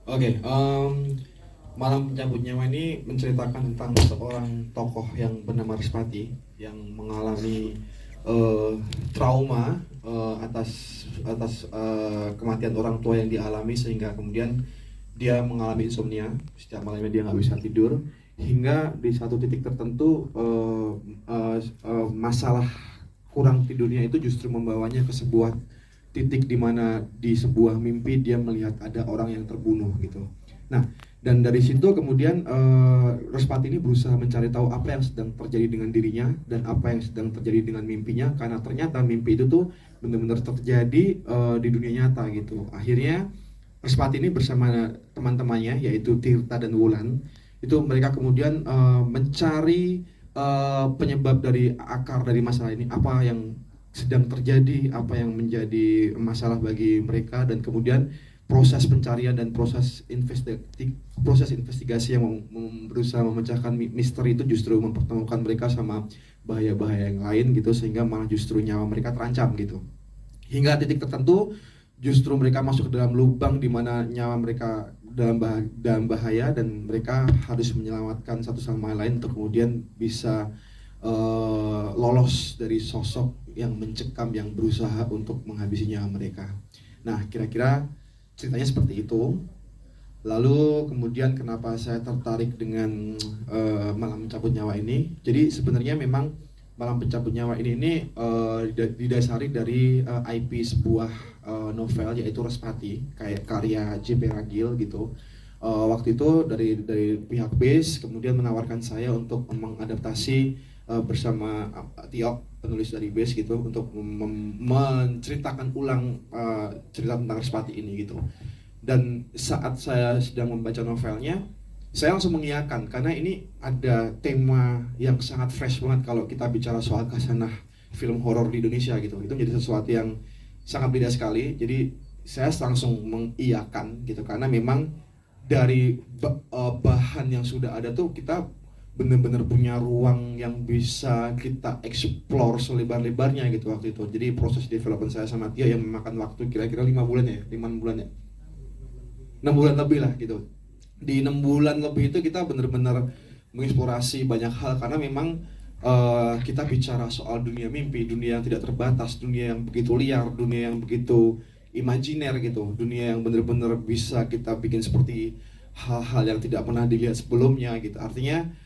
Oke, Malam Pencabut Nyawa ini menceritakan tentang seorang tokoh yang bernama Rispati yang mengalami eh, trauma atas atas kematian orang tua yang dialami, sehingga kemudian dia mengalami insomnia. Setiap malamnya dia nggak bisa tidur, hingga di satu titik tertentu masalah kurang tidurnya itu justru membawanya ke sebuah titik di mana di sebuah mimpi dia melihat ada orang yang terbunuh gitu. Nah, dan dari situ kemudian Respati ini berusaha mencari tahu apa yang sedang terjadi dengan dirinya dan apa yang sedang terjadi dengan mimpinya, karena ternyata mimpi itu tuh benar-benar terjadi di dunia nyata gitu. Akhirnya Respati ini bersama teman-temannya yaitu Tirta dan Wulan, itu mereka kemudian mencari penyebab dari akar dari masalah ini, apa yang sedang terjadi, apa yang menjadi masalah bagi mereka, dan kemudian proses pencarian dan proses investigasi yang berusaha memecahkan misteri itu justru mempertemukan mereka sama bahaya-bahaya yang lain gitu, sehingga malah justru nyawa mereka terancam gitu. Hingga titik tertentu justru mereka masuk ke dalam lubang di mana nyawa mereka dalam bahaya, dan mereka harus menyelamatkan satu sama lain untuk kemudian bisa lolos dari sosok yang mencekam yang berusaha untuk menghabisi nyawa mereka. Nah, kira-kira ceritanya seperti itu. Lalu kemudian kenapa saya tertarik dengan Malam Pencabut Nyawa ini? Jadi sebenarnya memang Malam Pencabut Nyawa ini didasari dari IP sebuah novel, yaitu Respati, kayak karya J.P. Ragil gitu. Waktu itu dari pihak base kemudian menawarkan saya untuk mengadaptasi bersama Tiok, penulis dari base gitu, untuk menceritakan ulang cerita tentang Respati ini gitu. Dan saat saya sedang membaca novelnya, saya langsung mengiyakan karena ini ada tema yang sangat fresh banget kalau kita bicara soal khasanah film horor di Indonesia gitu. Itu menjadi sesuatu yang sangat beda sekali. Jadi saya langsung mengiyakan gitu, karena memang dari bahan yang sudah ada tuh kita benar-benar punya ruang yang bisa kita explore selebar-lebarnya gitu waktu itu. Jadi proses development saya sama dia yang memakan waktu kira-kira 5 bulan ya, 5 bulan ya, 6 bulan lebih lah gitu. Di 6 bulan lebih itu kita benar-benar mengeksplorasi banyak hal, karena memang kita bicara soal dunia mimpi, dunia yang tidak terbatas, dunia yang begitu liar, dunia yang begitu imajiner gitu, dunia yang benar-benar bisa kita bikin seperti hal-hal yang tidak pernah dilihat sebelumnya gitu. Artinya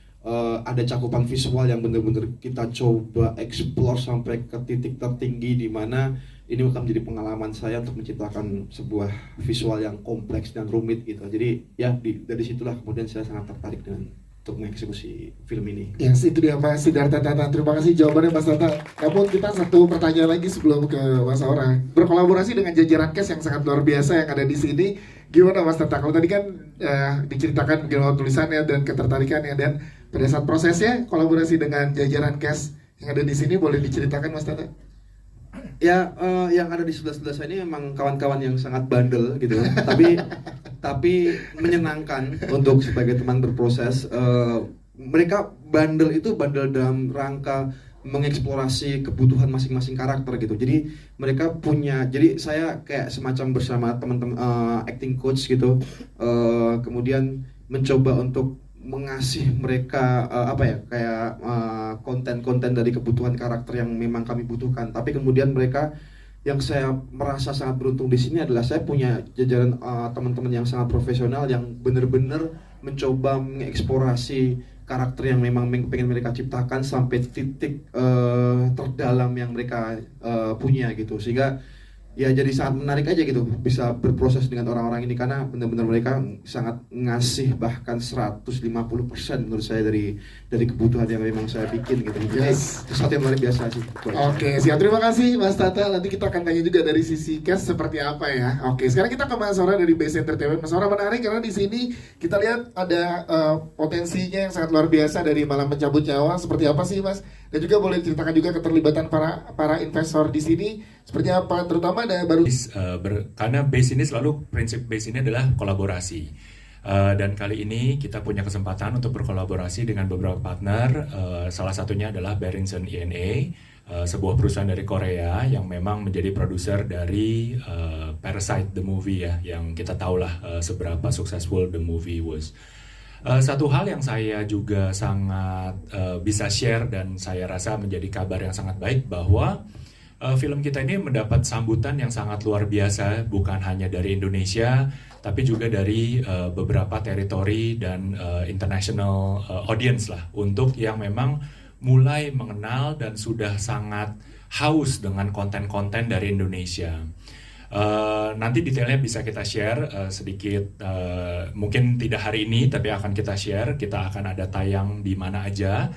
ada cakupan visual yang benar-benar kita coba explore sampai ke titik tertinggi, di mana ini akan menjadi pengalaman saya untuk menciptakan sebuah visual yang kompleks dan rumit gitu. Jadi ya dari situlah kemudian saya sangat tertarik dengan untuk mengeksekusi film ini. Yes, itu dia Mas Siddhartha Tata. Terima kasih jawabannya Mas Tata. Namun kita satu pertanyaan lagi sebelum ke Mas Aura. Berkolaborasi dengan jajaran cast yang sangat luar biasa yang ada di sini. Gimana Mas Tata? Kalau tadi kan diceritakan gimana tulisannya dan ketertarikannya, dan pada saat prosesnya kolaborasi dengan jajaran cast yang ada di sini, boleh diceritakan Mas Tata? Ya, yang ada di sebelah-sebelah saya ini memang kawan-kawan yang sangat bandel gitu, tapi menyenangkan untuk sebagai teman berproses. Mereka bandel itu bandel dalam rangka mengeksplorasi kebutuhan masing-masing karakter gitu. Jadi mereka punya, jadi saya kayak semacam bersama teman-teman acting coach gitu, kemudian mencoba untuk mengasih mereka apa ya, kayak konten-konten dari kebutuhan karakter yang memang kami butuhkan. Tapi kemudian mereka, yang saya merasa sangat beruntung di sini adalah saya punya jajaran teman-teman yang sangat profesional yang benar-benar mencoba mengeksplorasi karakter yang memang pengen mereka ciptakan sampai titik terdalam yang mereka punya gitu, sehingga ya jadi sangat menarik aja gitu bisa berproses dengan orang-orang ini, karena benar-benar mereka sangat ngasih bahkan 150% menurut saya dari kebutuhan yang memang saya bikin gitu. Jadi sesuatu yang luar biasa sih. Oke, siap. Terima kasih Mas Tata. Nanti kita akan tanya juga dari sisi cast seperti apa ya. Oke, sekarang kita ke Mas Aura dari Base Entertainment. Mas Aura, menarik karena di sini kita lihat ada potensinya yang sangat luar biasa dari Malam Pencabut Nyawa. Seperti apa sih Mas? Dan juga boleh ceritakan juga keterlibatan para investor di sini seperti apa, terutama ada baru karena base ini selalu prinsip base ini adalah kolaborasi. Dan kali ini kita punya kesempatan untuk berkolaborasi dengan beberapa partner, salah satunya adalah Berenson INA, sebuah perusahaan dari Korea yang memang menjadi produser dari Parasite the movie ya, yang kita tahulah seberapa successful the movie was. Satu hal yang saya juga sangat bisa share dan saya rasa menjadi kabar yang sangat baik bahwa film kita ini mendapat sambutan yang sangat luar biasa, bukan hanya dari Indonesia tapi juga dari beberapa teritori dan international audience lah, untuk yang memang mulai mengenal dan sudah sangat haus dengan konten-konten dari Indonesia. Nanti detailnya bisa kita share sedikit, mungkin tidak hari ini tapi akan kita share. Kita akan ada tayang di mana aja,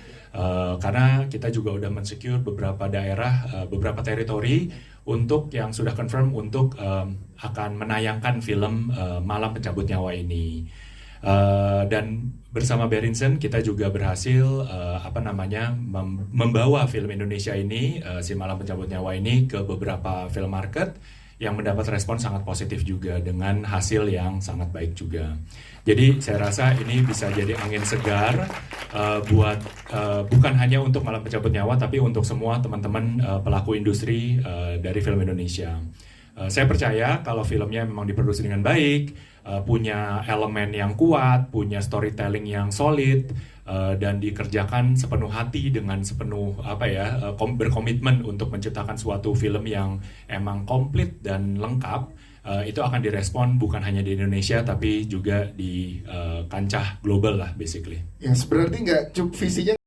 karena kita juga udah mensecure beberapa daerah, beberapa teritori untuk yang sudah confirm untuk akan menayangkan film Malam Pencabut Nyawa ini. Dan bersama Berrinson kita juga berhasil membawa film Indonesia ini, si Malam Pencabut Nyawa ini, ke beberapa film market yang mendapat respon sangat positif juga dengan hasil yang sangat baik juga. Jadi saya rasa ini bisa jadi angin segar buat bukan hanya untuk Malam Pencabut Nyawa tapi untuk semua teman-teman pelaku industri dari film Indonesia. Saya percaya kalau filmnya memang diproduksi dengan baik, punya elemen yang kuat, punya storytelling yang solid, dan dikerjakan sepenuh hati dengan sepenuh berkomitmen untuk menciptakan suatu film yang emang komplit dan lengkap, itu akan direspon bukan hanya di Indonesia tapi juga di kancah global lah basically. Ya, berarti nggak visinya